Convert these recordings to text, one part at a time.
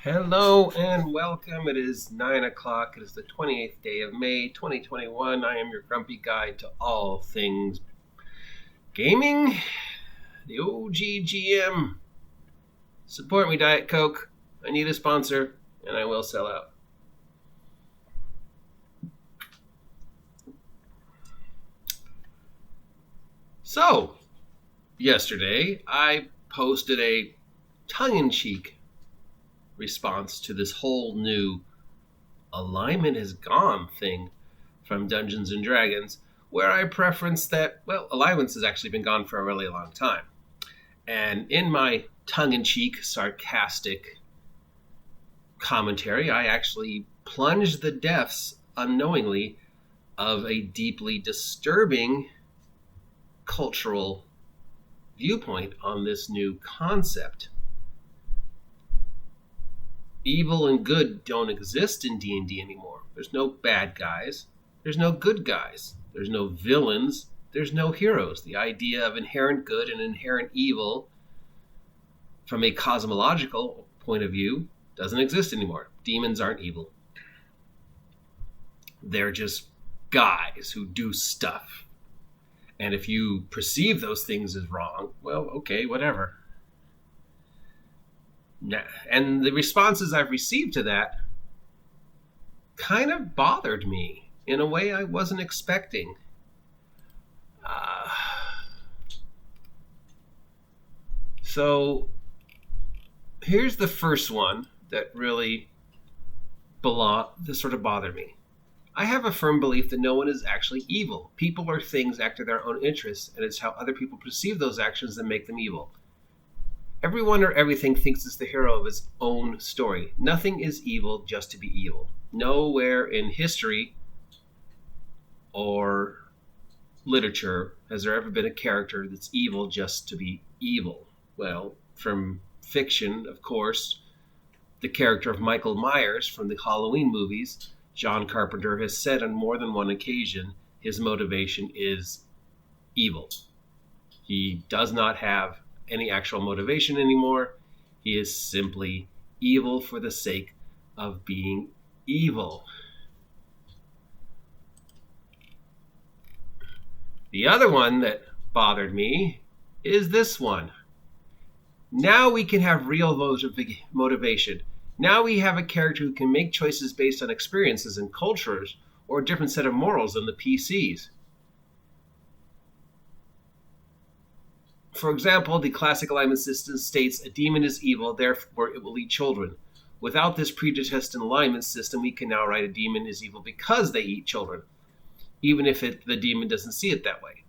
Hello and welcome. It is 9 o'clock. It is the 28th day of May, 2021. I am your grumpy guide to all things gaming, the OGGM. Support me, Diet Coke. I need a sponsor, and I will sell out. So, yesterday I posted a tongue-in-cheek response to this whole new alignment is gone thing from Dungeons and Dragons, where I preference that, alignments has actually been gone for a really long time. And in my tongue-in-cheek, sarcastic commentary, I actually plunged the depths unknowingly of a deeply disturbing cultural viewpoint on this new concept. Evil and good don't exist in D&D anymore. There's no bad guys. There's no good guys. There's no villains. There's no heroes. The idea of inherent good and inherent evil from a cosmological point of view doesn't exist anymore. Demons aren't evil. They're just guys who do stuff. And if you perceive those things as wrong, well, okay, whatever. And the responses I've received to that kind of bothered me in a way I wasn't expecting. So here's the first one that really sort of bothered me. I have a firm belief that no one is actually evil. People or things act in their own interests, and it's how other people perceive those actions that make them evil. Everyone or everything thinks it's the hero of its own story. Nothing is evil just to be evil. Nowhere in history or literature has there ever been a character that's evil just to be evil. Well, from fiction, of course, the character of Michael Myers from the Halloween movies, John Carpenter has said on more than one occasion his motivation is evil. He does not have any actual motivation anymore. He is simply evil for the sake of being evil. The other one that bothered me is this one. Now we can have real motivation. Now we have a character who can make choices based on experiences and cultures or a different set of morals than the PCs. For example, the classic alignment system states a demon is evil, therefore it will eat children. Without this predetermined alignment system, we can now write a demon is evil because they eat children, even if the demon doesn't see it that way.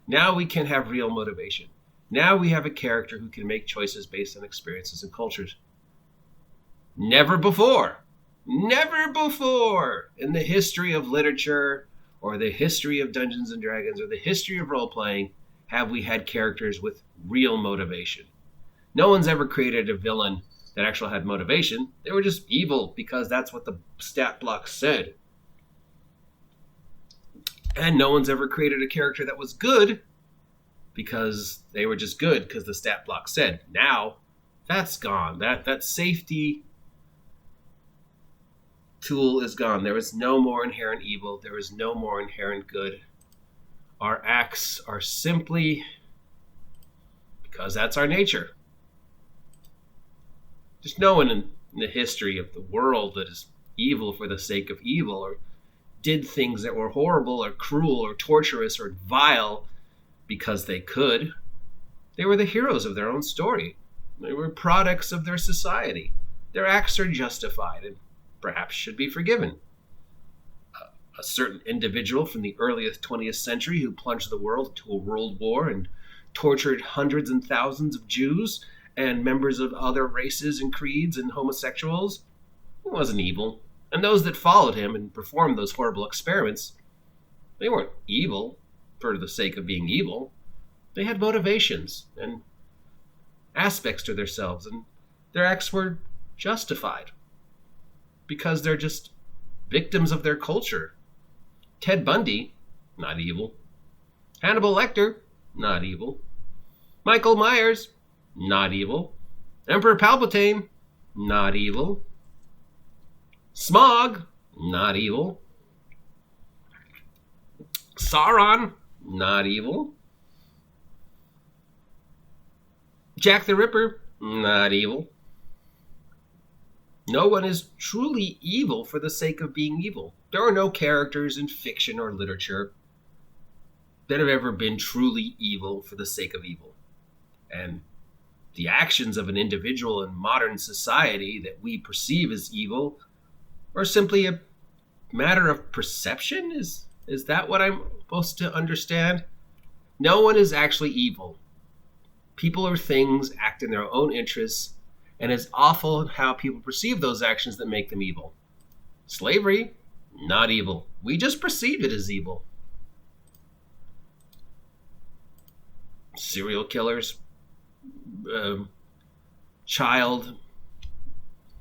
Now we can have real motivation. Now we have a character who can make choices based on experiences and cultures. Never before in the history of literature or the history of Dungeons and Dragons or the history of role-playing have we had characters with real motivation. No one's ever created a villain that actually had motivation. They were just evil because that's what the stat block said. And no one's ever created a character that was good because they were just good because the stat block said. Now, that's gone. That safety tool is gone. There is no more inherent evil. There is no more inherent good. Our acts are simply because that's our nature. There's no one in the history of the world that is evil for the sake of evil or did things that were horrible or cruel or torturous or vile because they could. They were the heroes of their own story. They were products of their society. Their acts are justified and perhaps should be forgiven. A certain individual from the earliest 20th century who plunged the world into a world war and tortured hundreds and thousands of Jews and members of other races and creeds and homosexuals, he wasn't evil. And those that followed him and performed those horrible experiments, they weren't evil for the sake of being evil. They had motivations and aspects to themselves, and their acts were justified because they're just victims of their culture. Ted Bundy, not evil. Hannibal Lecter, not evil. Michael Myers, not evil. Emperor Palpatine, not evil. Smog, not evil. Sauron, not evil. Jack the Ripper, not evil. No one is truly evil for the sake of being evil. There are no characters in fiction or literature that have ever been truly evil for the sake of evil. And the actions of an individual in modern society that we perceive as evil are simply a matter of perception? Is that what I'm supposed to understand? No one is actually evil. People or things act in their own interests, and it's awful how people perceive those actions that make them evil. Slavery, not evil. We just perceive it as evil. Serial killers, child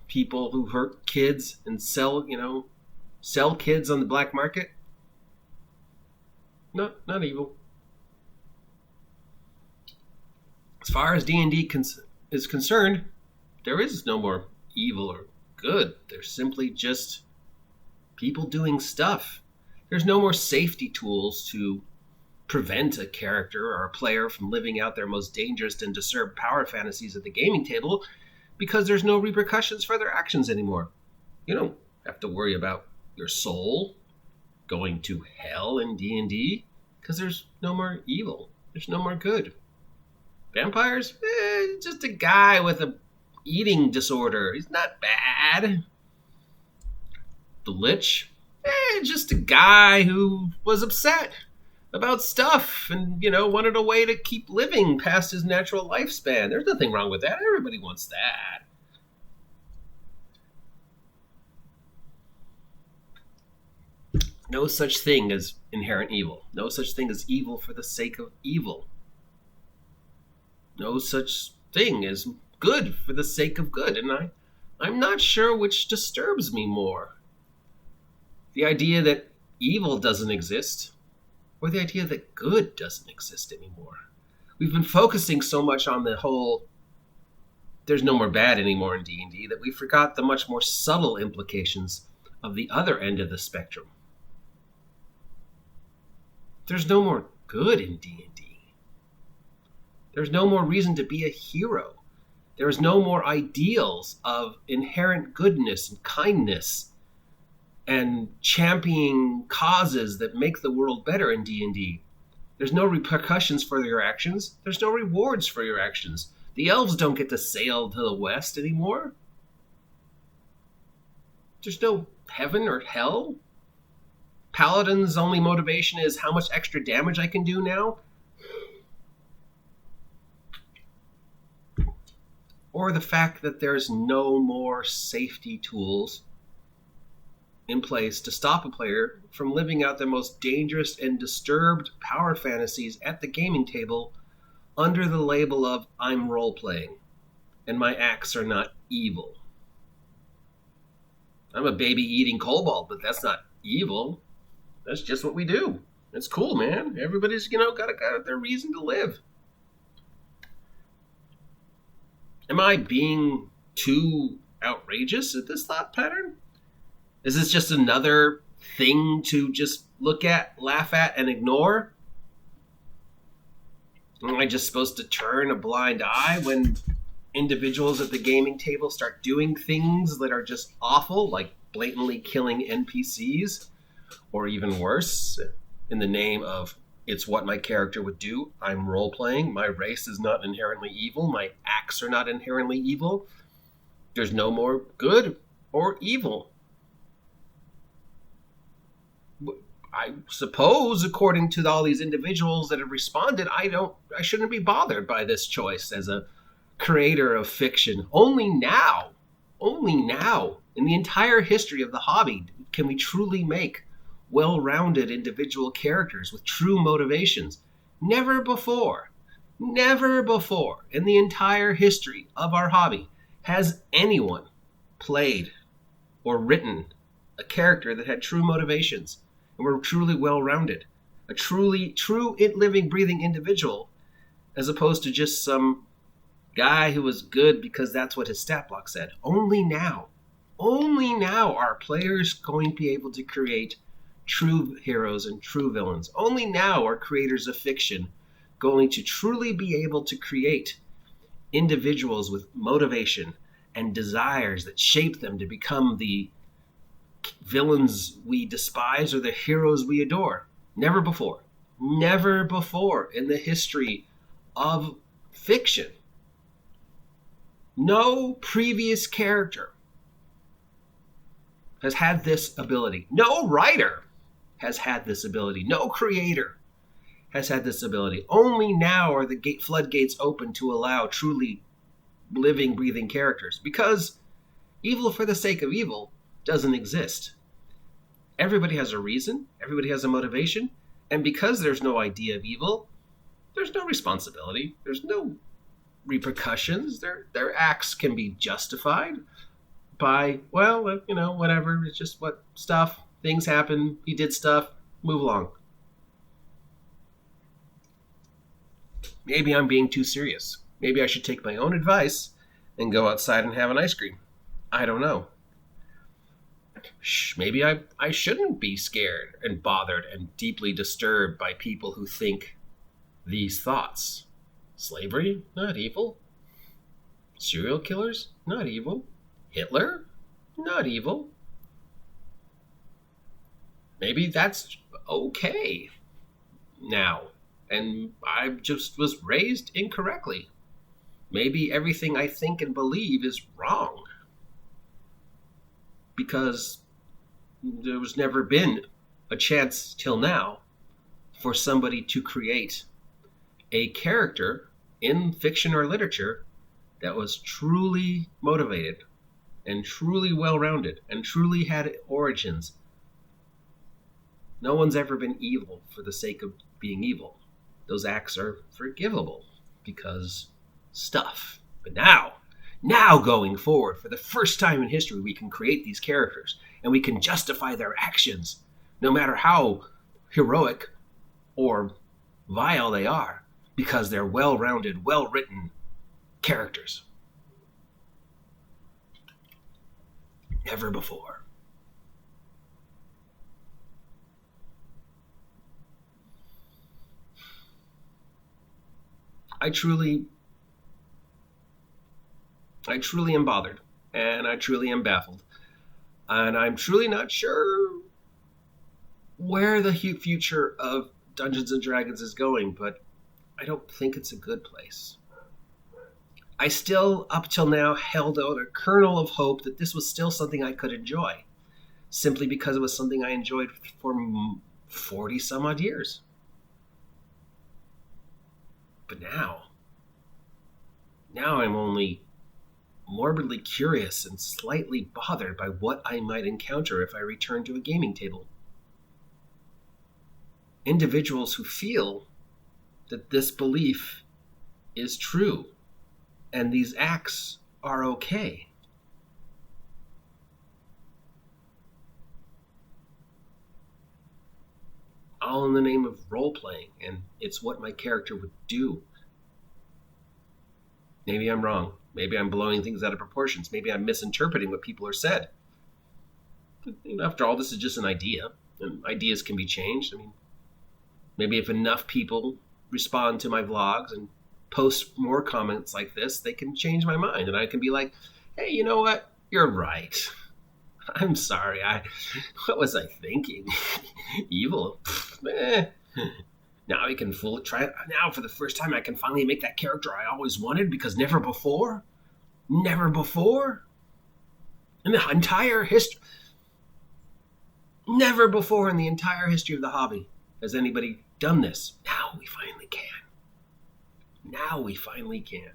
people who hurt kids and sell kids on the black market. Not evil. As far as D&D is concerned, there is no more evil or good. There's simply just people doing stuff. There's no more safety tools to prevent a character or a player from living out their most dangerous and disturbed power fantasies at the gaming table because there's no repercussions for their actions anymore. You don't have to worry about your soul going to hell in D&D because there's no more evil. There's no more good. Vampires? Just a guy with a eating disorder. He's not bad. The Lich? Just a guy who was upset about stuff and, wanted a way to keep living past his natural lifespan. There's nothing wrong with that. Everybody wants that. No such thing as inherent evil. No such thing as evil for the sake of evil. No such thing as good for the sake of good. And I'm not sure which disturbs me more. The idea that evil doesn't exist, or the idea that good doesn't exist anymore. We've been focusing so much on the whole there's no more bad anymore in D&D that we forgot the much more subtle implications of the other end of the spectrum. There's no more good in D&D. There's no more reason to be a hero. There's no more ideals of inherent goodness and kindness and championing causes that make the world better in D&D. There's no repercussions for your actions. There's no rewards for your actions. The elves don't get to sail to the west anymore. There's no heaven or hell. Paladin's only motivation is how much extra damage I can do now. Or the fact that there's no more safety tools in place to stop a player from living out their most dangerous and disturbed power fantasies at the gaming table under the label of I'm role-playing and my acts are not evil. I'm a baby eating kobold, but that's not evil. That's just what we do. It's cool, man. Everybody's, got their reason to live. Am I being too outrageous at this thought pattern? Is this just another thing to just look at, laugh at, and ignore? Am I just supposed to turn a blind eye when individuals at the gaming table start doing things that are just awful, like blatantly killing NPCs? Or even worse, in the name of it's what my character would do. I'm role-playing. My race is not inherently evil. My acts are not inherently evil. There's no more good or evil. I suppose, according to all these individuals that have responded, I shouldn't be bothered by this choice as a creator of fiction. Only now, in the entire history of the hobby, can we truly make well-rounded individual characters with true motivations. Never before in the entire history of our hobby has anyone played or written a character that had true motivations and were truly well-rounded. A true living, breathing individual as opposed to just some Guy who was good because that's what his stat block said. Only now are players going to be able to create true heroes and true villains. Only now are creators of fiction going to truly be able to create individuals with motivation and desires that shape them to become the villains we despise or the heroes we adore. Never before in the history of fiction, no previous character has had this ability. No writer has had this ability. No creator has had this ability. Only now are the floodgates open to allow truly living, breathing characters, because evil for the sake of evil doesn't exist. Everybody has a reason. Everybody has a motivation. And because there's no idea of evil, there's no responsibility. There's no repercussions. Their acts can be justified by, well, whatever. It's just things happen. He did stuff. Move along. Maybe I'm being too serious. Maybe I should take my own advice and go outside and have an ice cream. I don't know. Maybe I shouldn't be scared and bothered and deeply disturbed by people who think these thoughts. Slavery? Not evil. Serial killers? Not evil. Hitler? Not evil. Maybe that's okay now. And I just was raised incorrectly. Maybe everything I think and believe is wrong. Because there was never been a chance till now for somebody to create a character in fiction or literature that was truly motivated and truly well-rounded and truly had origins. No one's ever been evil for the sake of being evil. Those acts are forgivable because stuff. But now going forward, for the first time in history, we can create these characters and we can justify their actions, no matter how heroic or vile they are, because they're well-rounded, well-written characters. Never before. I truly am bothered, and I truly am baffled, and I'm truly not sure where the future of Dungeons and Dragons is going, but I don't think it's a good place. I still, up till now, held out a kernel of hope that this was still something I could enjoy, simply because it was something I enjoyed for 40 some odd years. But now I'm only morbidly curious and slightly bothered by what I might encounter if I return to a gaming table. Individuals who feel that this belief is true and these acts are okay. All in the name of role-playing, and it's what my character would do. Maybe I'm wrong. Maybe I'm blowing things out of proportions. Maybe I'm misinterpreting what people are said. After all, this is just an idea, and ideas can be changed. Maybe if enough people respond to my vlogs and post more comments like this, they can change my mind, and I can be like, hey, you know what? You're right. I'm sorry. What was I thinking? Evil? Now I can try it. Now, for the first time, I can finally make that character I always wanted, because never before in the entire history, never before in the entire history of the hobby has anybody done this. Now we finally can.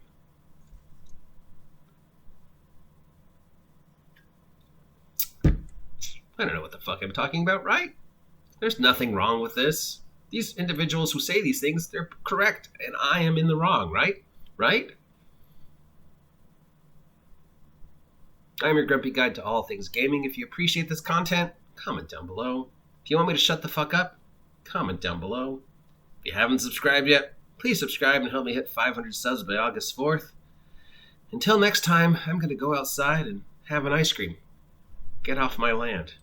I don't know what the fuck I'm talking about, right? There's nothing wrong with this. These individuals who say these things, they're correct, and I am in the wrong, right? Right? I'm your grumpy guide to all things gaming. If you appreciate this content, comment down below. If you want me to shut the fuck up, comment down below. If you haven't subscribed yet, please subscribe and help me hit 500 subs by August 4th. Until next time, I'm going to go outside and have an ice cream. Get off my land.